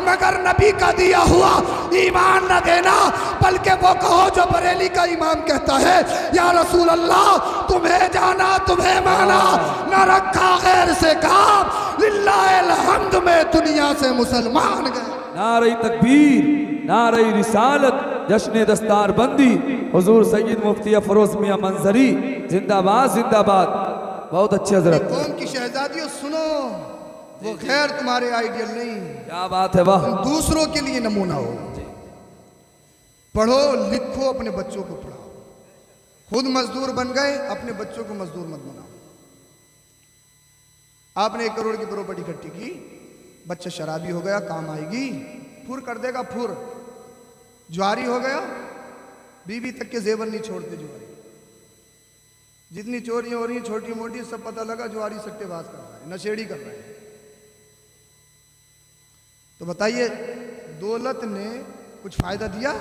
मगर नबी का दिया हुआ ईमान न देना। बल्कि वो कहो जो बरेली का इमाम कहता है, या रसूल अल्लाह, तुम्हें जाना तुम्हें माना, न रखा गैर से काम, लिल्लाहिल हम्द में दुनिया से मुसलमान गए। नारे तकबीर, नारे रिसालत, जश्न दस्तार बंदी, हुजूर सैयद मुफ्ती अफरोज मियां मंजरी, जिंदाबाद जिंदाबाद। बहुत अच्छे हजरत। कौम की शहजादियों सुनो, वो खैर तुम्हारे आइडियल नहीं, क्या बात है, वाह। तुम दूसरों के लिए नमूना हो। पढ़ो लिखो, अपने बच्चों को पढ़ाओ। खुद मजदूर बन गए, अपने बच्चों को मजदूर मत बनाओ। आपने 1 करोड़ की प्रॉपर्टी इकट्ठी की, बच्चा शराबी हो गया, काम आएगी, फुर कर देगा, फुर। जुआरी हो गया, बीवी तक के जेवर नहीं छोड़ते जुआरी। जितनी चोरियां हो रही हैं छोटी मोटी, सब पता लगा जुआरी सट्टेबाज कर रहा है, नशेड़ी कर रहा है। तो बताइए, दौलत ने कुछ फायदा दिया?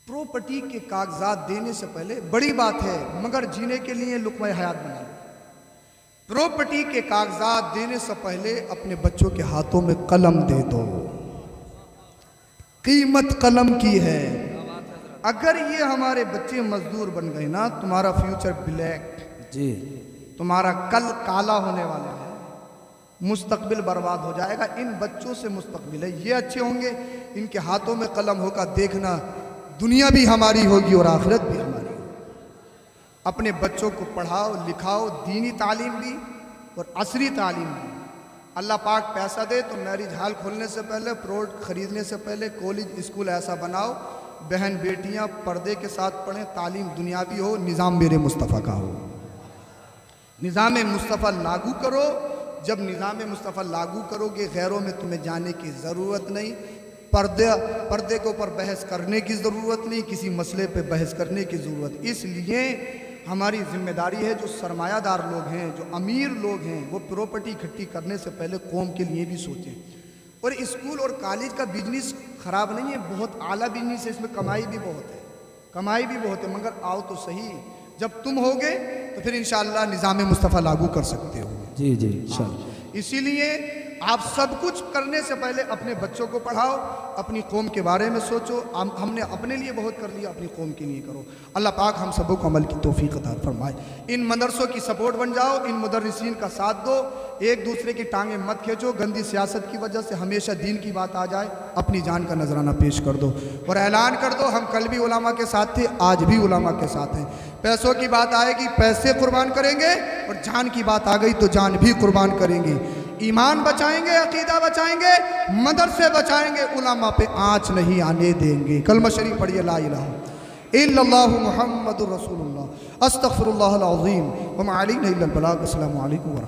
प्रॉपर्टी के कागजात देने से पहले बड़ी बात है, मगर जीने के लिए लुक़्मा हयात बना लो। प्रॉपर्टी के कागजात देने से पहले अपने बच्चों के हाथों में कलम दे दो। कीमत कलम की है। अगर ये हमारे बच्चे मजदूर बन गए ना, तुम्हारा फ्यूचर ब्लैक जी, तुम्हारा कल काला होने वाला है, मुस्तकबिल बर्बाद हो जाएगा। इन बच्चों से मुस्तकबिल है, ये अच्छे होंगे, इनके हाथों में कलम होगा, देखना दुनिया भी हमारी होगी और आखिरत भी हमारी होगी। अपने बच्चों को पढ़ाओ लिखाओ, दीनी तालीम भी और असरी तालीम भी। अल्लाह पाक पैसा दे तो मैरिज हाल खोलने से पहले, प्लॉट खरीदने से पहले कॉलेज स्कूल ऐसा बनाओ, बहन बेटियां पर्दे के साथ पढ़ें, तालीम दुनियावी हो, निज़ाम मेरे मुस्तफ़ा का हो। निज़ाम मुस्तफ़ा लागू करो। जब निज़ाम मुस्तफ़ा लागू करोगे, गैरों में तुम्हें जाने की ज़रूरत नहीं, पर्दे के ऊपर बहस करने की ज़रूरत नहीं, किसी मसले पे बहस करने की ज़रूरत। इसलिए हमारी जिम्मेदारी है, जो सरमायादार लोग हैं, जो अमीर लोग हैं, वो प्रॉपर्टी इकट्ठी करने से पहले कौम के लिए भी सोचें। और स्कूल और कॉलेज का बिजनेस ख़राब नहीं है, बहुत आला बिजनेस है, इसमें कमाई भी बहुत है, कमाई भी बहुत है, मगर आओ तो सही। जब तुम होगे तो फिर इंशाअल्लाह निज़ाम मुस्तफ़ा लागू कर सकते हो। जी जी इंशाअल्लाह। इसीलिए आप सब कुछ करने से पहले अपने बच्चों को पढ़ाओ, अपनी कौम के बारे में सोचो। हमने अपने लिए बहुत कर लिया, अपनी कौम के लिए करो। अल्लाह पाक हम सबों को अमल की तौफीक अता फरमाए। इन मदरसों की सपोर्ट बन जाओ, इन मुदर्रिसीन का साथ दो, एक दूसरे की टांगें मत खींचो। गंदी सियासत की वजह से हमेशा दीन की बात आ जाए, अपनी जान का नजराना पेश कर दो और ऐलान कर दो, हम कल भी उलमा के साथ थे, आज भी उलमा के साथ हैं। पैसों की बात आएगी पैसे कुर्बान करेंगे, और जान की बात आ गई तो जान भी कुर्बान करेंगे। ईमान बचाएंगे, अकीदा बचाएंगे, मदरसे बचाएंगे, उलमा पे आँच नहीं आने देंगे। कलमा शरीफ पढ़िए, ला इलाहा इल्लल्लाहु मुहम्मदुर रसूलुल्लाह, अस्तगफिरुल्लाहल अज़ीम व मा अलैना इल्लल बलाग। अस्सलामु अलैकुम व रहमतुल्लाह।